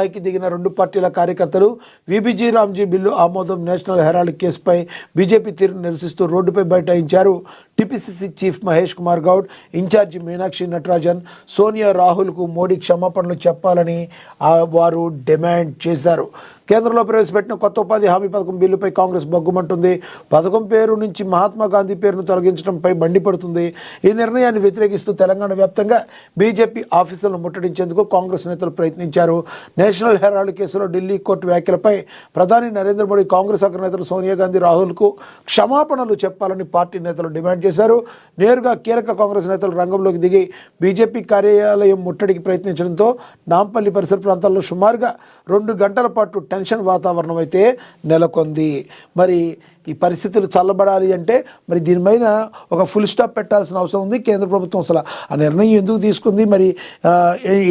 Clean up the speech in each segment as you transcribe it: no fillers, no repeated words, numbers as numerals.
కి దిగిన రెండు పార్టీల కార్యకర్తలు విబిజీ రామ్జీ బిల్లు ఆమోదం నేషనల్ హెరాల్డ్ కేసుపై బీజేపీ తీరును నిరసిస్తూ రోడ్డుపై బైఠాయించారు. TPCC chief Mahesh Kumar Goud, in charge Meenakshi Natarajan, Sonia రాహుల్కు మోడీ క్షమాపణలు చెప్పాలని వారు డిమాండ్ చేశారు. కేంద్రంలో ప్రవేశపెట్టిన కొత్త ఉపాధి హామీ పథకం బిల్లుపై కాంగ్రెస్ బగ్గుమంటుంది. పథకం పేరు నుంచి మహాత్మా గాంధీ పేరును తొలగించడంపై మండిపడుతుంది. ఈ నిర్ణయాన్ని వ్యతిరేకిస్తూ తెలంగాణ వ్యాప్తంగా బీజేపీ ఆఫీసులను ముట్టడించేందుకు కాంగ్రెస్ నేతలు ప్రయత్నించారు. నేషనల్ హెరాల్డ్ కేసులో ఢిల్లీ కోర్టు వ్యాఖ్యలపై ప్రధాని నరేంద్ర మోడీ, కాంగ్రెస్ అగ్రనేతలు సోనియా గాంధీ, రాహుల్కు క్షమాపణలు చెప్పాలని పార్టీ నేతలు డిమాండ్ చేశారు. నేరుగా కీలక కాంగ్రెస్ నేతలు రంగంలోకి దిగి బీజేపీ కార్యాలయం ముట్టడికి ప్రయత్నించడంతో నాంపల్లి పరిసర ప్రాంతాల్లో సుమారుగా 2 గంటల పాటు టెన్షన్ వాతావరణం అయితే నెలకొంది. మరి ఈ పరిస్థితులు చల్లబడాలి అంటే మరి దీనిపైన ఒక ఫుల్ స్టాప్ పెట్టాల్సిన అవసరం ఉంది. కేంద్ర ప్రభుత్వం అసలు ఆ నిర్ణయం ఎందుకు తీసుకుంది, మరి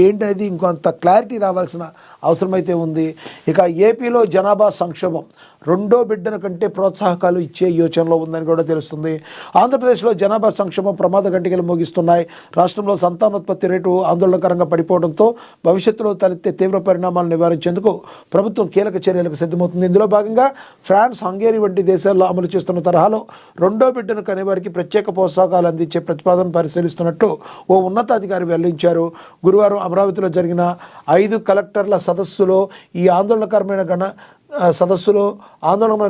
ఏంటనేది ఇంకొంత క్లారిటీ రావాల్సిన అవసరం అయితే ఉంది. ఇక ఏపీలో జనాభా సంక్షోభం రెండో బిడ్డల కంటే ప్రోత్సాహకాలు ఇచ్చే యోచనలో ఉందని కూడా తెలుస్తుంది. ఆంధ్రప్రదేశ్లో జనాభా సంక్షోభం ప్రమాద గంటికలు మోగిస్తున్నాయి. రాష్ట్రంలో సంతానోత్పత్తి రేటు ఆందోళనకరంగా పడిపోవడంతో భవిష్యత్తులో తలెత్తే తీవ్ర పరిణామాలను నివారించేందుకు ప్రభుత్వం కీలక చర్యలకు సిద్ధమవుతుంది. ఇందులో భాగంగా ఫ్రాన్స్, హంగేరీ వంటి దేశాల్లో అమలు చేస్తున్న తరహాలో రెండో బిడ్డను కనేవారికి ప్రత్యేక ప్రోత్సాహకాలు అందించే ప్రతిపాదన పరిశీలిస్తున్నట్టు ఓ ఉన్నతాధికారి వెల్లడించారు. గురువారం అమరావతిలో జరిగిన 5 కలెక్టర్ల సదస్సులో ఈ ఆందోళనకరమైన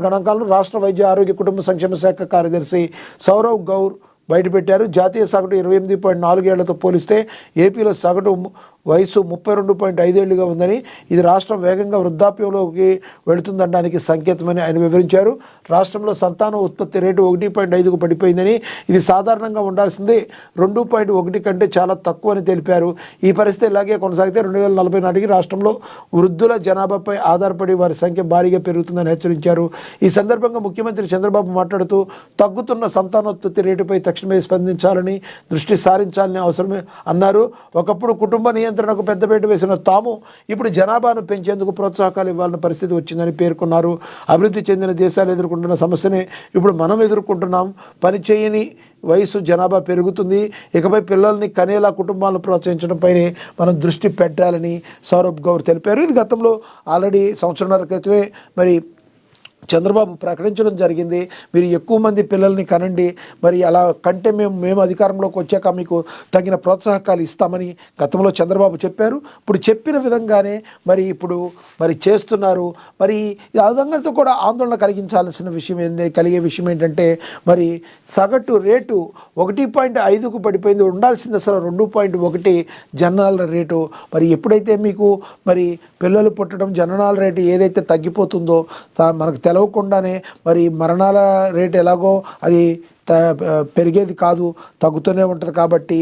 గణాంకాలను రాష్ట్ర వైద్య ఆరోగ్య కుటుంబ సంక్షేమ శాఖ కార్యదర్శి సౌరవ్ గౌర్ బయటపెట్టారు. జాతీయ సగటు 28.4 ఏళ్లతో పోలిస్తే ఏపీలో సగటు వయసు 32.5 ఏళ్లుగా ఉందని, ఇది రాష్ట్రం వేగంగా వృద్ధాప్యంలోకి వెళుతుందనడానికి సంకేతమని ఆయన వివరించారు. రాష్ట్రంలో సంతాన ఉత్పత్తి రేటు 1.5కు పడిపోయిందని, ఇది సాధారణంగా ఉండాల్సిందే 2.1 కంటే చాలా తక్కువ అని తెలిపారు. ఈ పరిస్థితి ఇలాగే కొనసాగితే 2040 నాటికి రాష్ట్రంలో వృద్ధుల జనాభాపై ఆధారపడి వారి సంఖ్య భారీగా పెరుగుతుందని హెచ్చరించారు. ఈ సందర్భంగా ముఖ్యమంత్రి చంద్రబాబు మాట్లాడుతూ తగ్గుతున్న సంతానోత్పత్తి రేటుపై తక్షణమే స్పందించాలని, దృష్టి సారించాలని అవసరమే అన్నారు. ఒకప్పుడు కుటుంబ నియంత్రణకు పెద్దపీట వేసిన తాము ఇప్పుడు జనాభాను పెంచేందుకు ప్రోత్సాహకాలు ఇవ్వాలన్న పరిస్థితి వచ్చిందని పేర్కొన్నారు. అభివృద్ధి చెందిన దేశాలు ఎదుర్కొంటున్న సమస్యనే ఇప్పుడు మనం ఎదుర్కొంటున్నాం. పనిచేయని వయసు జనాభా పెరుగుతుంది. ఇకపై పిల్లల్ని కనేలా కుటుంబాలను ప్రోత్సహించడంపైనే మనం దృష్టి పెట్టాలని సౌరభ్ గౌర్ తెలిపారు. ఇది గతంలో ఆల్రెడీ సంవత్సరంన్నర క్రితమే మరి చంద్రబాబు ప్రకటించడం జరిగింది. మీరు ఎక్కువ మంది పిల్లల్ని కనండి, మరి అలా కంటే మేము అధికారంలోకి వచ్చాక మీకు తగిన ప్రోత్సాహకాలు ఇస్తామని గతంలో చంద్రబాబు చెప్పారు. ఇప్పుడు చెప్పిన విధంగానే ఇప్పుడు చేస్తున్నారు. మరి అదంతా కూడా ఆందోళన కలిగే విషయం ఏంటంటే మరి సగటు రేటు 1.5కు పడిపోయింది. ఉండాల్సింది అసలు 2.1 జననాల రేటు. మరి ఎప్పుడైతే మీకు పిల్లలు పుట్టడం జననాల రేటు ఏదైతే తగ్గిపోతుందో మనకు తెలవకుండానే మరణాల రేటు ఎలాగో అది పెరిగేది కాదు, తగ్గుతూనే ఉంటుంది. కాబట్టి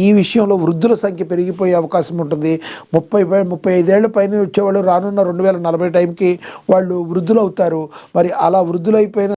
ఈ విషయంలో వృద్ధుల సంఖ్య పెరిగిపోయే అవకాశం ఉంటుంది. 35 ఏళ్ల పైన వచ్చేవాళ్ళు రానున్న 2040 టైంకి వాళ్ళు వృద్ధులు అవుతారు. అలా వృద్ధులైపోయిన